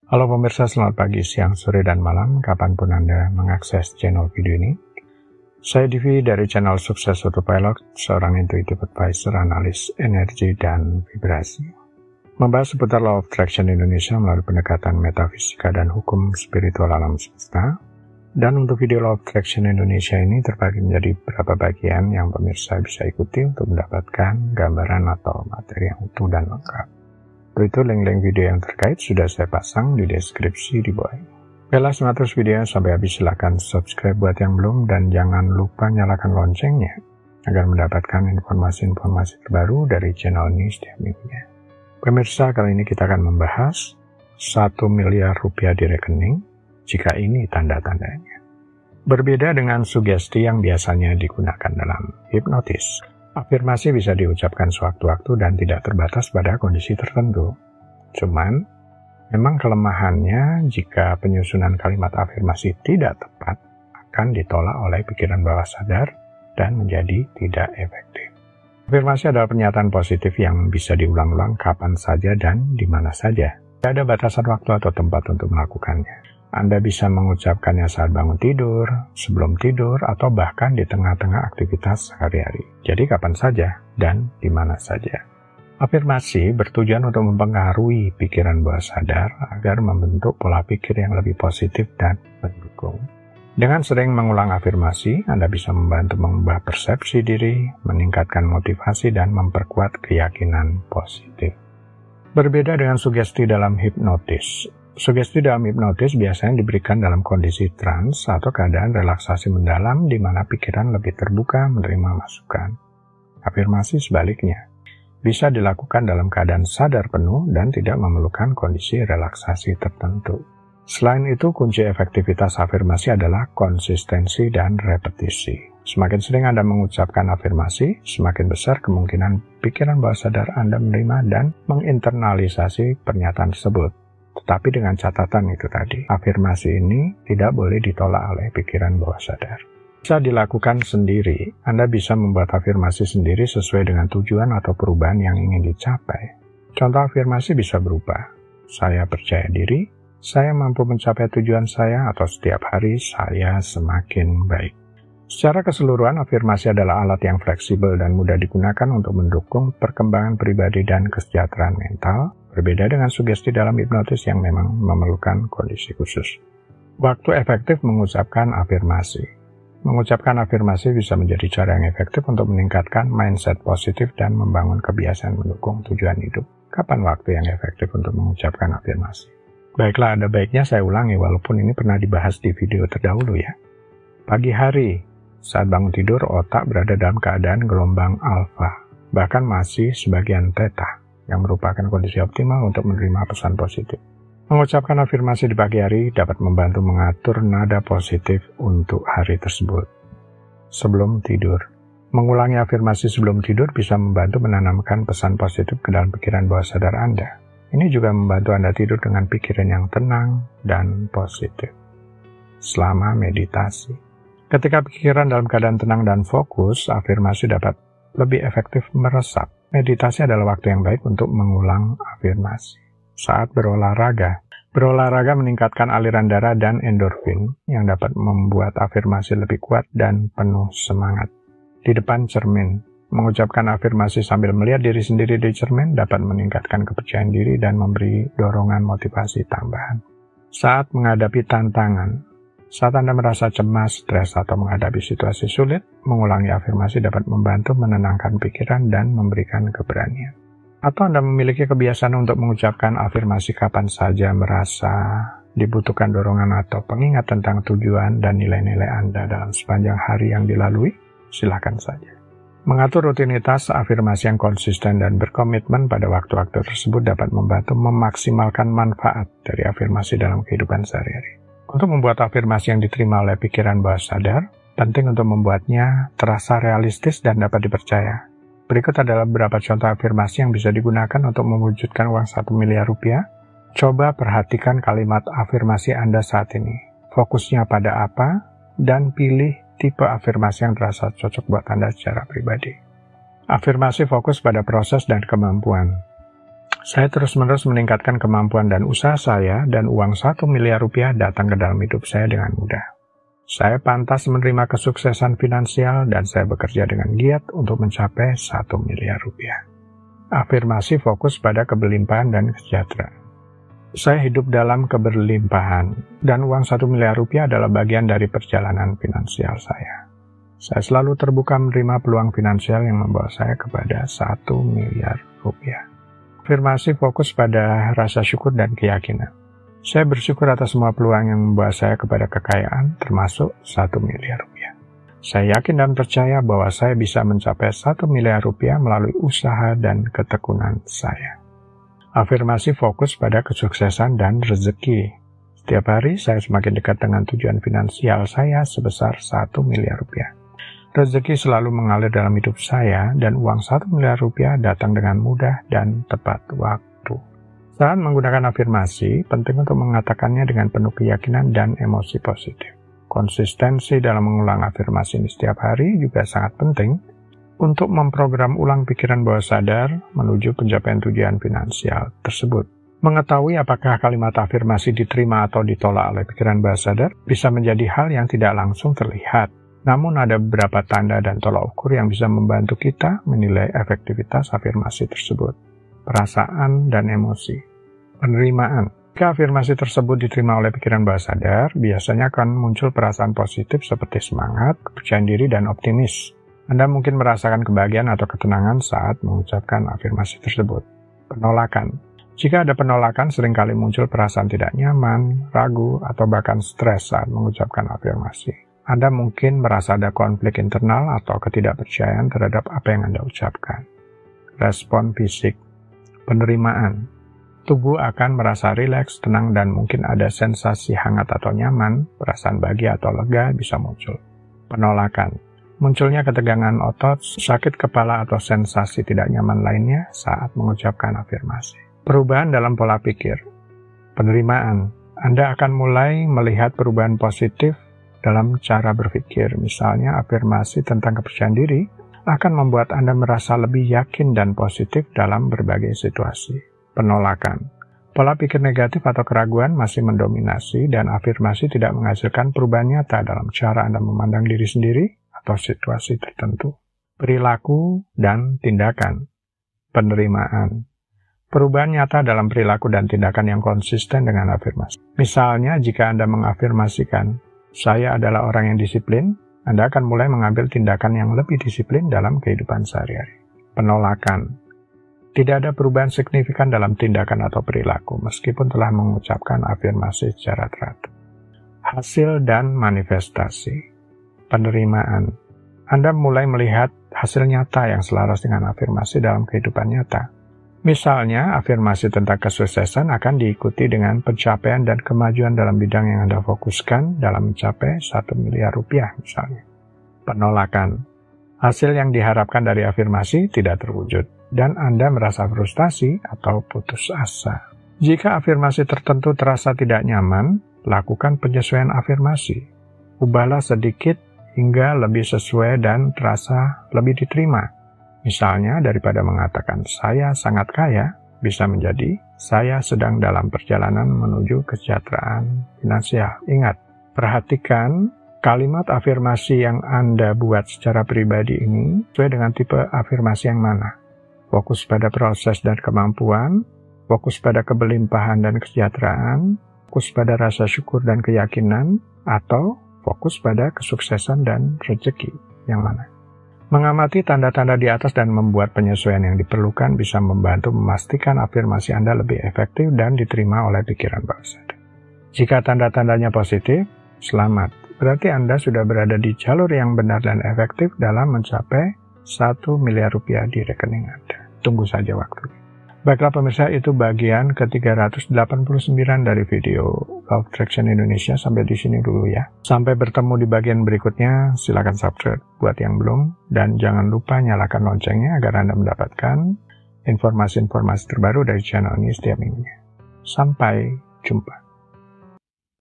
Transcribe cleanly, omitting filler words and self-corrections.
Halo pemirsa, selamat pagi, siang, sore, dan malam, kapanpun Anda mengakses channel video ini. Saya Divi dari channel Sukses Autopilot, seorang intuitive advisor, analis energi dan vibrasi. Membahas seputar Law of Attraction Indonesia melalui pendekatan metafisika dan hukum spiritual alam semesta. Dan untuk video Law of Attraction Indonesia ini terbagi menjadi beberapa bagian yang pemirsa bisa ikuti untuk mendapatkan gambaran atau materi yang utuh dan lengkap. Untuk itu link-link video yang terkait sudah saya pasang di deskripsi di bawah ini. Oke, simak terus videonya sampai habis. Silahkan subscribe buat yang belum dan jangan lupa nyalakan loncengnya agar mendapatkan informasi-informasi terbaru dari channel ini setiap minggunya. Pemirsa, kali ini kita akan membahas 1 miliar rupiah di rekening jika ini tanda-tandanya. Berbeda dengan sugesti yang biasanya digunakan dalam hipnotis. Afirmasi bisa diucapkan sewaktu-waktu dan tidak terbatas pada kondisi tertentu. Cuman, memang kelemahannya jika penyusunan kalimat afirmasi tidak tepat akan ditolak oleh pikiran bawah sadar dan menjadi tidak efektif. Afirmasi adalah pernyataan positif yang bisa diulang-ulang kapan saja dan di mana saja. Tidak ada batasan waktu atau tempat untuk melakukannya. Anda bisa mengucapkannya saat bangun tidur, sebelum tidur, atau bahkan di tengah-tengah aktivitas sehari-hari. Jadi kapan saja dan di mana saja. Afirmasi bertujuan untuk mempengaruhi pikiran bawah sadar agar membentuk pola pikir yang lebih positif dan mendukung. Dengan sering mengulang afirmasi, Anda bisa membantu mengubah persepsi diri, meningkatkan motivasi, dan memperkuat keyakinan positif. Berbeda dengan sugesti dalam hipnotis. Sugesti dalam hipnotis biasanya diberikan dalam kondisi trans atau keadaan relaksasi mendalam di mana pikiran lebih terbuka menerima masukan. Afirmasi sebaliknya, bisa dilakukan dalam keadaan sadar penuh dan tidak memerlukan kondisi relaksasi tertentu. Selain itu, kunci efektivitas afirmasi adalah konsistensi dan repetisi. Semakin sering Anda mengucapkan afirmasi, semakin besar kemungkinan pikiran bawah sadar Anda menerima dan menginternalisasi pernyataan tersebut. Tetapi dengan catatan itu tadi, afirmasi ini tidak boleh ditolak oleh pikiran bawah sadar. Bisa dilakukan sendiri. Anda bisa membuat afirmasi sendiri sesuai dengan tujuan atau perubahan yang ingin dicapai. Contoh afirmasi bisa berupa, saya percaya diri, saya mampu mencapai tujuan saya, atau setiap hari saya semakin baik. Secara keseluruhan, afirmasi adalah alat yang fleksibel dan mudah digunakan untuk mendukung perkembangan pribadi dan kesejahteraan mental, berbeda dengan sugesti dalam hipnotis yang memang memerlukan kondisi khusus. Waktu efektif mengucapkan afirmasi. Mengucapkan afirmasi bisa menjadi cara yang efektif untuk meningkatkan mindset positif dan membangun kebiasaan mendukung tujuan hidup. Kapan waktu yang efektif untuk mengucapkan afirmasi? Baiklah, ada baiknya saya ulangi walaupun ini pernah dibahas di video terdahulu ya. Pagi hari, saat bangun tidur, otak berada dalam keadaan gelombang alfa, bahkan masih sebagian theta, yang merupakan kondisi optimal untuk menerima pesan positif. Mengucapkan afirmasi di pagi hari dapat membantu mengatur nada positif untuk hari tersebut. Sebelum tidur, mengulangi afirmasi sebelum tidur bisa membantu menanamkan pesan positif ke dalam pikiran bawah sadar Anda. Ini juga membantu Anda tidur dengan pikiran yang tenang dan positif. Selama meditasi, ketika pikiran dalam keadaan tenang dan fokus, afirmasi dapat lebih efektif meresap. Meditasi adalah waktu yang baik untuk mengulang afirmasi. Saat berolahraga meningkatkan aliran darah dan endorfin yang dapat membuat afirmasi lebih kuat dan penuh semangat. Di depan cermin, mengucapkan afirmasi sambil melihat diri sendiri di cermin dapat meningkatkan kepercayaan diri dan memberi dorongan motivasi tambahan. Saat menghadapi tantangan, saat Anda merasa cemas, stres, atau menghadapi situasi sulit, mengulangi afirmasi dapat membantu menenangkan pikiran dan memberikan keberanian. Atau Anda memiliki kebiasaan untuk mengucapkan afirmasi kapan saja merasa dibutuhkan dorongan atau pengingat tentang tujuan dan nilai-nilai Anda dalam sepanjang hari yang dilalui, silakan saja. Mengatur rutinitas afirmasi yang konsisten dan berkomitmen pada waktu-waktu tersebut dapat membantu memaksimalkan manfaat dari afirmasi dalam kehidupan sehari-hari. Untuk membuat afirmasi yang diterima oleh pikiran bawah sadar, penting untuk membuatnya terasa realistis dan dapat dipercaya. Berikut adalah beberapa contoh afirmasi yang bisa digunakan untuk mewujudkan uang 1 miliar rupiah. Coba perhatikan kalimat afirmasi Anda saat ini. Fokusnya pada apa, dan pilih tipe afirmasi yang terasa cocok buat Anda secara pribadi. Afirmasi fokus pada proses dan kemampuan. Saya terus-menerus meningkatkan kemampuan dan usaha saya, dan uang 1 miliar rupiah datang ke dalam hidup saya dengan mudah. Saya pantas menerima kesuksesan finansial, dan saya bekerja dengan giat untuk mencapai 1 miliar rupiah. Afirmasi fokus pada keberlimpahan dan kesejahteraan. Saya hidup dalam keberlimpahan, dan uang 1 miliar rupiah adalah bagian dari perjalanan finansial saya. Saya selalu terbuka menerima peluang finansial yang membawa saya kepada 1 miliar rupiah. Afirmasi fokus pada rasa syukur dan keyakinan. Saya bersyukur atas semua peluang yang membawa saya kepada kekayaan, termasuk 1 miliar rupiah. Saya yakin dan percaya bahwa saya bisa mencapai 1 miliar rupiah melalui usaha dan ketekunan saya. Afirmasi fokus pada kesuksesan dan rezeki. Setiap hari saya semakin dekat dengan tujuan finansial saya sebesar 1 miliar rupiah. Rezeki selalu mengalir dalam hidup saya, dan uang 1 miliar rupiah datang dengan mudah dan tepat waktu. Saat menggunakan afirmasi, penting untuk mengatakannya dengan penuh keyakinan dan emosi positif. Konsistensi dalam mengulang afirmasi ini setiap hari juga sangat penting untuk memprogram ulang pikiran bawah sadar menuju pencapaian tujuan finansial tersebut. Mengetahui apakah kalimat afirmasi diterima atau ditolak oleh pikiran bawah sadar bisa menjadi hal yang tidak langsung terlihat. Namun ada beberapa tanda dan tolak ukur yang bisa membantu kita menilai efektivitas afirmasi tersebut. Perasaan dan emosi. Penerimaan. Jika afirmasi tersebut diterima oleh pikiran bawah sadar, biasanya akan muncul perasaan positif seperti semangat, kepercayaan diri, dan optimis. Anda mungkin merasakan kebahagiaan atau ketenangan saat mengucapkan afirmasi tersebut. Penolakan. Jika ada penolakan, seringkali muncul perasaan tidak nyaman, ragu, atau bahkan stres saat mengucapkan afirmasi. Anda mungkin merasa ada konflik internal atau ketidakpercayaan terhadap apa yang Anda ucapkan. Respon fisik. Penerimaan. Tubuh akan merasa rileks, tenang, dan mungkin ada sensasi hangat atau nyaman, perasaan bahagia atau lega bisa muncul. Penolakan. Munculnya ketegangan otot, sakit kepala, atau sensasi tidak nyaman lainnya saat mengucapkan afirmasi. Perubahan dalam pola pikir. Penerimaan. Anda akan mulai melihat perubahan positif dalam cara berpikir. Misalnya, afirmasi tentang kepercayaan diri akan membuat Anda merasa lebih yakin dan positif dalam berbagai situasi. Penolakan. Pola pikir negatif atau keraguan masih mendominasi, dan afirmasi tidak menghasilkan perubahan nyata dalam cara Anda memandang diri sendiri atau situasi tertentu. Perilaku dan tindakan. Penerimaan. Perubahan nyata dalam perilaku dan tindakan yang konsisten dengan afirmasi. Misalnya, jika Anda mengafirmasikan, "Saya adalah orang yang disiplin," Anda akan mulai mengambil tindakan yang lebih disiplin dalam kehidupan sehari-hari. Penolakan. Tidak ada perubahan signifikan dalam tindakan atau perilaku, meskipun telah mengucapkan afirmasi secara teratur. Hasil dan manifestasi. Penerimaan. Anda mulai melihat hasil nyata yang selaras dengan afirmasi dalam kehidupan nyata. Misalnya, afirmasi tentang kesuksesan akan diikuti dengan pencapaian dan kemajuan dalam bidang yang Anda fokuskan dalam mencapai 1 miliar rupiah misalnya. Penolakan. Hasil yang diharapkan dari afirmasi tidak terwujud, dan Anda merasa frustasi atau putus asa. Jika afirmasi tertentu terasa tidak nyaman, lakukan penyesuaian afirmasi. Ubahlah sedikit hingga lebih sesuai dan terasa lebih diterima. Misalnya, daripada mengatakan "saya sangat kaya", bisa menjadi "saya sedang dalam perjalanan menuju kesejahteraan finansial". Ingat, perhatikan kalimat afirmasi yang Anda buat secara pribadi ini sesuai dengan tipe afirmasi yang mana. Fokus pada proses dan kemampuan, fokus pada keberlimpahan dan kesejahteraan, fokus pada rasa syukur dan keyakinan, atau fokus pada kesuksesan dan rezeki. Yang mana? Mengamati tanda-tanda di atas dan membuat penyesuaian yang diperlukan bisa membantu memastikan afirmasi Anda lebih efektif dan diterima oleh pikiran bawah sadar. Jika tanda-tandanya positif, selamat. Berarti Anda sudah berada di jalur yang benar dan efektif dalam mencapai 1 miliar rupiah di rekening Anda. Tunggu saja waktunya. Baiklah pemirsa, itu bagian ke-389 dari video Law of Attraction Indonesia. Sampai di sini dulu ya. Sampai bertemu di bagian berikutnya. Silakan subscribe buat yang belum. Dan jangan lupa nyalakan loncengnya agar Anda mendapatkan informasi-informasi terbaru dari channel ini setiap minggunya. Sampai jumpa.